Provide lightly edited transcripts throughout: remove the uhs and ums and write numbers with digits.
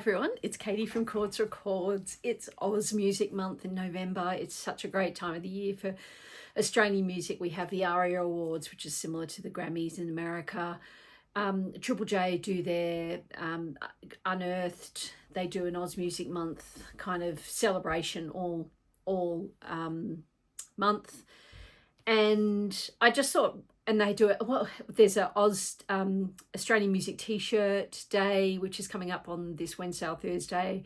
everyone, it's Katie from Chords Records. It's Aussie Music Month in November. It's such a great time of the year for Australian music. We have the ARIA Awards, which is similar to the Grammys in America. Triple J do their Unearthed. They do an Aussie Music Month kind of celebration all month. And I just thought, and they do it, well, there's a Australian Music T-shirt day, which is coming up on this Wednesday or Thursday.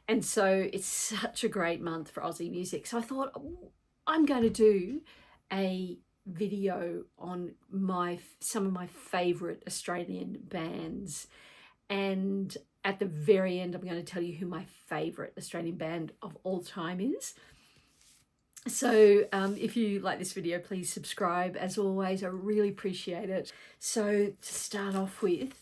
And so it's such a great month for Aussie music. So I thought, I'm going to do a video on some of my favourite Australian bands. And at the very end, I'm going to tell you who my favourite Australian band of all time is. So if you like this video, please subscribe. As always, I really appreciate it. So to start off with,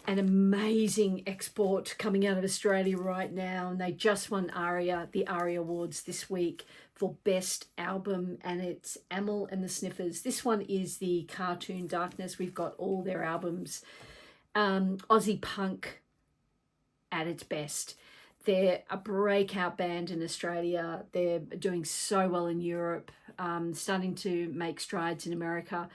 an amazing export coming out of Australia right now, and they just won the ARIA Awards this week for Best Album, and it's Amyl and the Sniffers. This one is the Cartoon Darkness. We've got all their albums. Aussie punk at its best. They're a breakout band in Australia. They're doing so well in Europe, starting to make strides in America.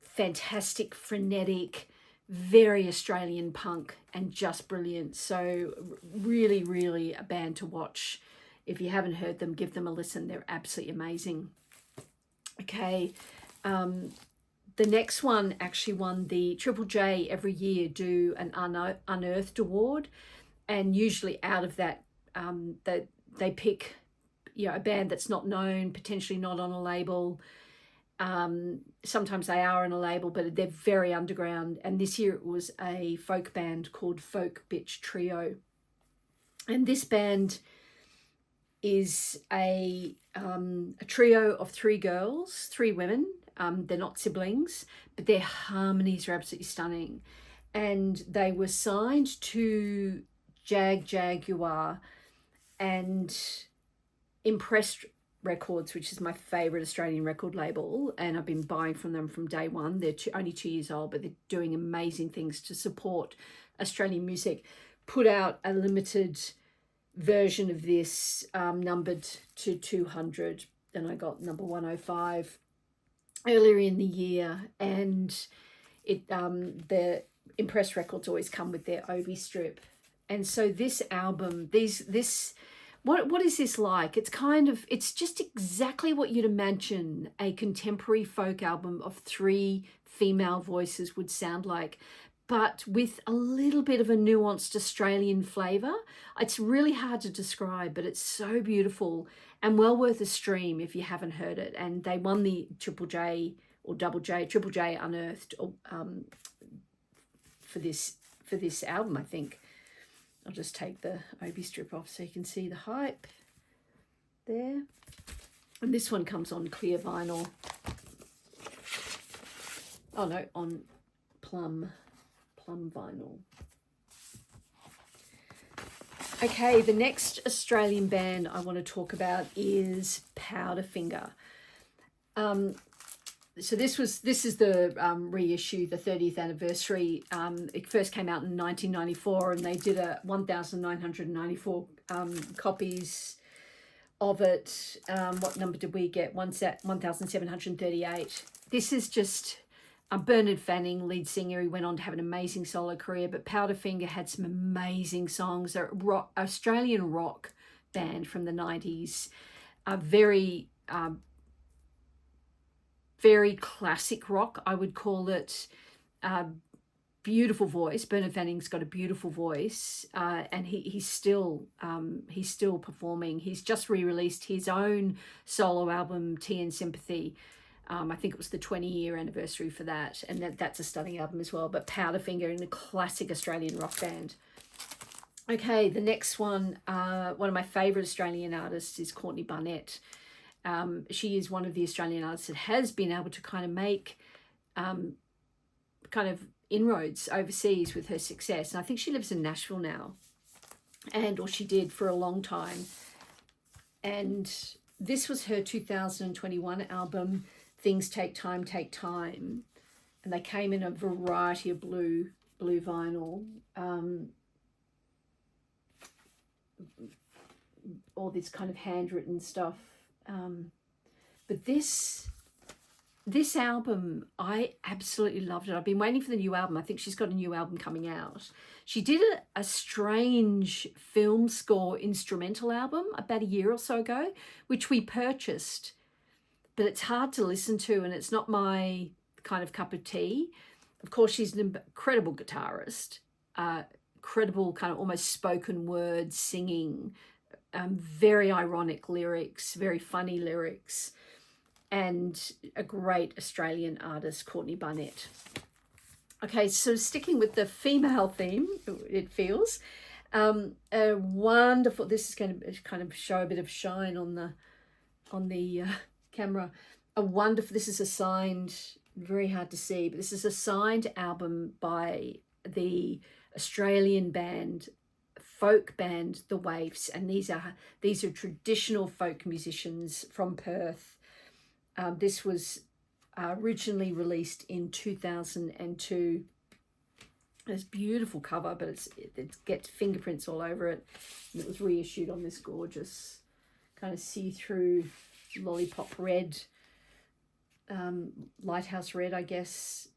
Fantastic, frenetic, very Australian punk, and just brilliant. So really, really a band to watch. If you haven't heard them, give them a listen. They're absolutely amazing. Okay. The next one actually won the Triple J every year do an Unearthed Award. And usually out of that, they pick, a band that's not known, potentially not on a label. Sometimes they are on a label, but they're very underground. And this year it was a folk band called Folk Bitch Trio. And this band is a trio of three women. They're not siblings, but their harmonies are absolutely stunning. And they were signed to Jaguar and Impressed Records, which is my favourite Australian record label, and I've been buying from them from day one. They're only 2 years old, but they're doing amazing things to support Australian music. Put out a limited version of this, numbered to 200, and I got number 105 earlier in the year. And it the Impressed Records always come with their Obi strip. And so this album, what is this like? It's just exactly what you'd imagine a contemporary folk album of three female voices would sound like, but with a little bit of a nuanced Australian flavour. It's really hard to describe, but it's so beautiful and well worth a stream if you haven't heard it. And they won the Triple J Unearthed for this album, I think. I'll just take the Obi strip off so you can see the hype there. And this one comes on clear vinyl. Oh no, on plum vinyl. Okay, the next Australian band I want to talk about is Powderfinger. So this is the reissue, the 30th anniversary. It first came out in 1994, and they did 1,994 copies of it. What number did we get? 1,738. This is just Bernard Fanning, lead singer. He went on to have an amazing solo career, but Powderfinger had some amazing songs. They're Australian rock band from the 90s. Very classic rock, I would call it. Beautiful voice. Bernard Fanning's got a beautiful voice, and he's still performing. He's just re-released his own solo album, Tea and Sympathy. I think it was the 20-year anniversary for that, and that's a stunning album as well. But Powderfinger, in a classic Australian rock band. Okay, the next one, one of my favourite Australian artists is Courtney Barnett. She is one of the Australian artists that has been able to kind of make kind of inroads overseas with her success. And I think she lives in Nashville now, or she did for a long time. And this was her 2021 album, Things Take Time, Take Time. And they came in a variety of blue blue vinyl. All this kind of handwritten stuff. But this album, I absolutely loved it. I've been waiting for the new album. I think she's got a new album coming out. She did a strange film score instrumental album about a year or so ago, which we purchased, but it's hard to listen to and it's not my kind of cup of tea. Of course, she's an incredible guitarist, incredible kind of almost spoken word singing, very ironic lyrics, very funny lyrics, and a great Australian artist, Courtney Barnett. Okay, so sticking with the female theme, it feels, a wonderful, this is going to kind of show a bit of shine on the camera. A wonderful, this is a signed, very hard to see, but this is a signed album by the Australian band, folk band, The Waifs, and these are traditional folk musicians from Perth. This was originally released in 2002. It's a beautiful cover, but it gets fingerprints all over it. And it was reissued on this gorgeous kind of see-through lollipop red, lighthouse red, I guess,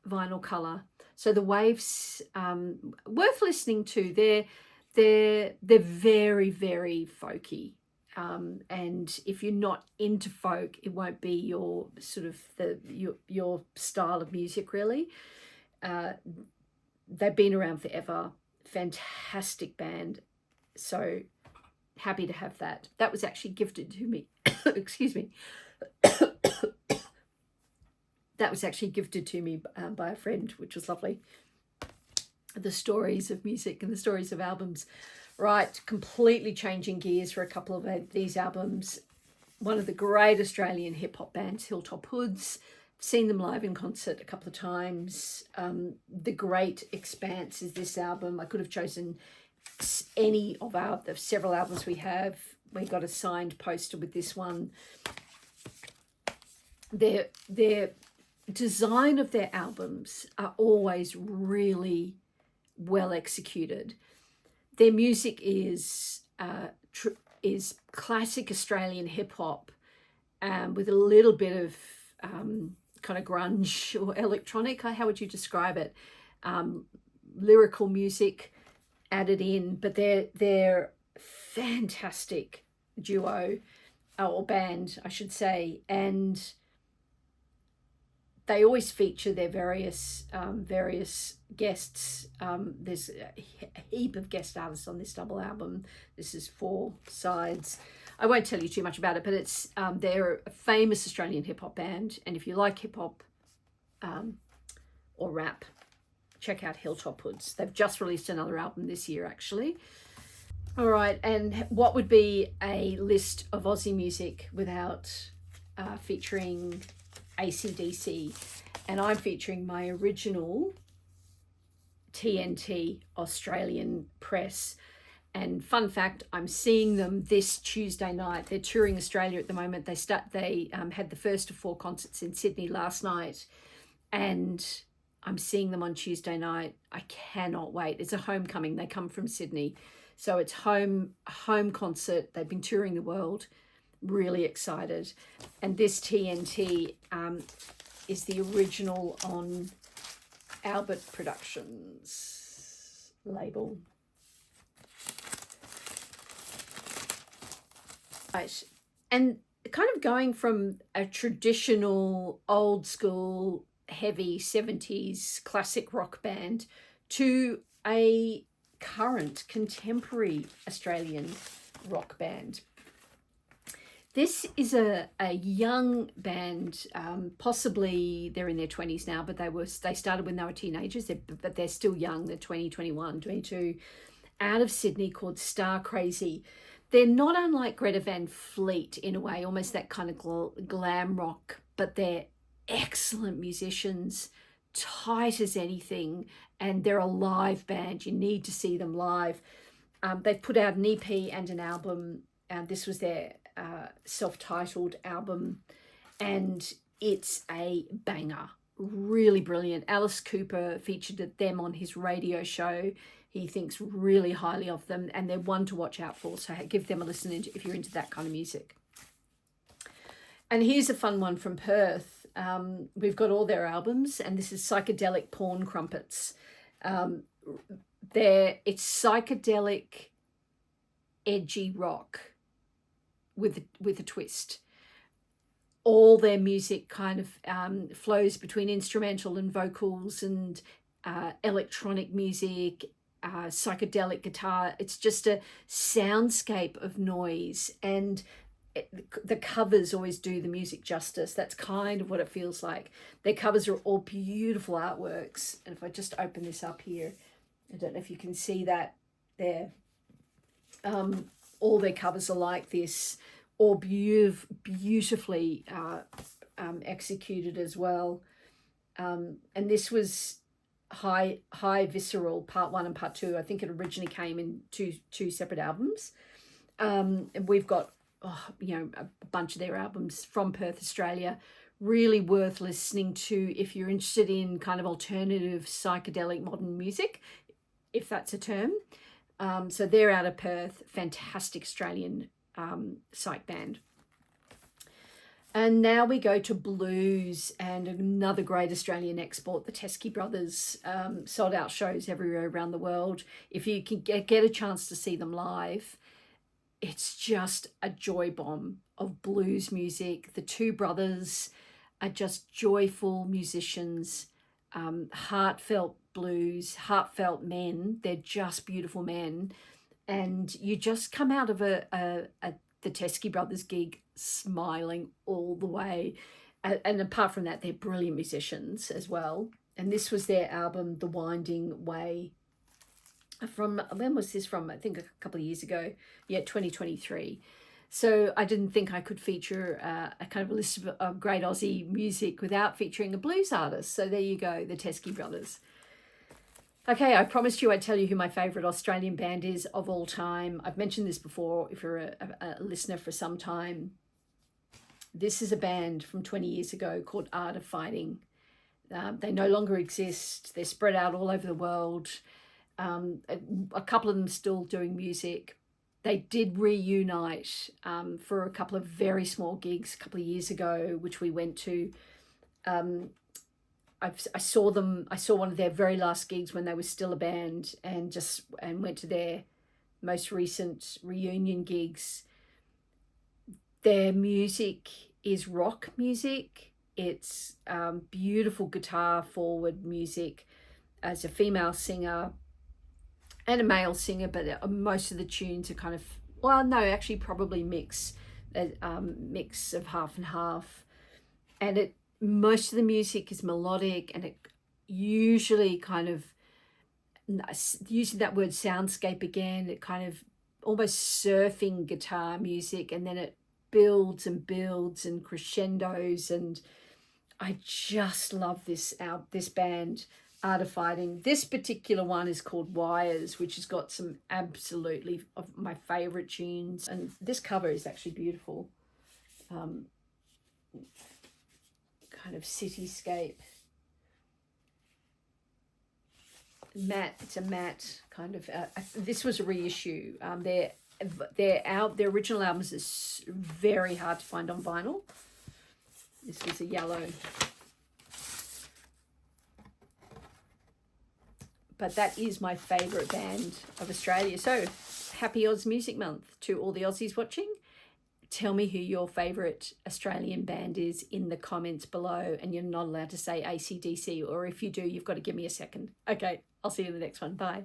vinyl color. So The Waifs, worth listening to. They're very, very folky. And if you're not into folk, it won't be your sort of your style of music, really. They've been around forever. Fantastic band. So happy to have that. That was actually gifted to me. Excuse me. That was actually gifted to me by a friend, which was lovely. The stories of music and the stories of albums. Right, completely changing gears for a couple of these albums. One of the great Australian hip-hop bands, Hilltop Hoods. Seen them live in concert a couple of times. The Great Expanse is this album. I could have chosen any of the several albums we have. We got a signed poster with this one. Their design of their albums are always really well executed. Their music is classic Australian hip hop, with a little bit of kind of grunge or electronic. How would you describe it? Lyrical music added in, but they're fantastic duo or band, I should say, and they always feature their various guests. There's a heap of guest artists on this double album. This is 4 sides. I won't tell you too much about it, but it's they're a famous Australian hip hop band, and if you like hip hop or rap, check out Hilltop Hoods. They've just released another album this year, actually. All right, and what would be a list of Aussie music without featuring AC/DC? And I'm featuring my original TNT Australian Press. And fun fact, I'm seeing them this Tuesday night. They're touring Australia at the moment. They had the first of 4 concerts in Sydney last night, and I'm seeing them on Tuesday night. I cannot wait. It's a homecoming. They come from Sydney, so it's home concert. They've been touring the world. Really excited. And this TNT is the original on Albert Productions label. Right. And kind of going from a traditional old school heavy 70s classic rock band to a current contemporary Australian rock band. This is a young band, possibly they're in their 20s now, but they started when they were teenagers, but they're still young. They're 20, 21, 22, out of Sydney, called Star Crazy. They're not unlike Greta Van Fleet in a way, almost that kind of glam rock, but they're excellent musicians, tight as anything, and they're a live band. You need to see them live. They've put out an EP and an album. This was their self-titled album, and it's a banger. really brilliant. Alice Cooper featured them on his radio show. He thinks really highly of them, and they're one to watch out for, so give them a listen if you're into that kind of music. And here's a fun one from Perth. We've got all their albums, and this is Psychedelic Porn Crumpets. It's psychedelic, edgy rock with a twist. All their music kind of flows between instrumental and vocals and electronic music, psychedelic guitar. It's just a soundscape of noise, and the covers always do the music justice. That's kind of what it feels like. Their covers are all beautiful artworks, and if I just open this up here, I don't know if you can see that there. All their covers are like this, all beautifully executed as well. And this was High Visceral Part 1 and Part 2. I think it originally came in two separate albums. And we've got a bunch of their albums from Perth, Australia. Really worth listening to if you're interested in kind of alternative psychedelic modern music, if that's a term. So they're out of Perth, fantastic Australian psych band. And now we go to blues, and another great Australian export, the Teskey Brothers. Sold out shows everywhere around the world. If you can get a chance to see them live, it's just a joy bomb of blues music. The two brothers are just joyful musicians, heartfelt blues, heartfelt men. They're just beautiful men. And you just come out of the Teskey Brothers gig smiling all the way. And apart from that, they're brilliant musicians as well. And this was their album, The Winding Way. When was this from? I think a couple of years ago. Yeah, 2023. So I didn't think I could feature a kind of a list of great Aussie music without featuring a blues artist. So there you go, the Teskey Brothers. Okay, I promised you I'd tell you who my favourite Australian band is of all time. I've mentioned this before if you're a listener for some time. This is a band from 20 years ago called Art of Fighting. They no longer exist. They're spread out all over the world. A couple of them still doing music. They did reunite for a couple of very small gigs a couple of years ago, which we went to. I saw one of their very last gigs when they were still a band, and went to their most recent reunion gigs. Their music is rock music. It's beautiful guitar forward music. As a female singer and a male singer, but most of the tunes are kind of, probably mix of half and half. And most of the music is melodic, and it usually kind of, using that word soundscape again, it kind of almost surfing guitar music, and then it builds and crescendos, and I just love this band, Art of Fighting. This particular one is called Wires, which has got some absolutely of my favorite tunes, and this cover is actually beautiful. Kind of cityscape, it's a matte kind of this was a reissue. Their original albums is very hard to find on vinyl. This was a yellow, but that is my favorite band of Australia. So happy Aussie Music Month to all the Aussies watching. Tell me who your favourite Australian band is in the comments below, and you're not allowed to say AC/DC, or if you do, you've got to give me a second. Okay, I'll see you in the next one. Bye.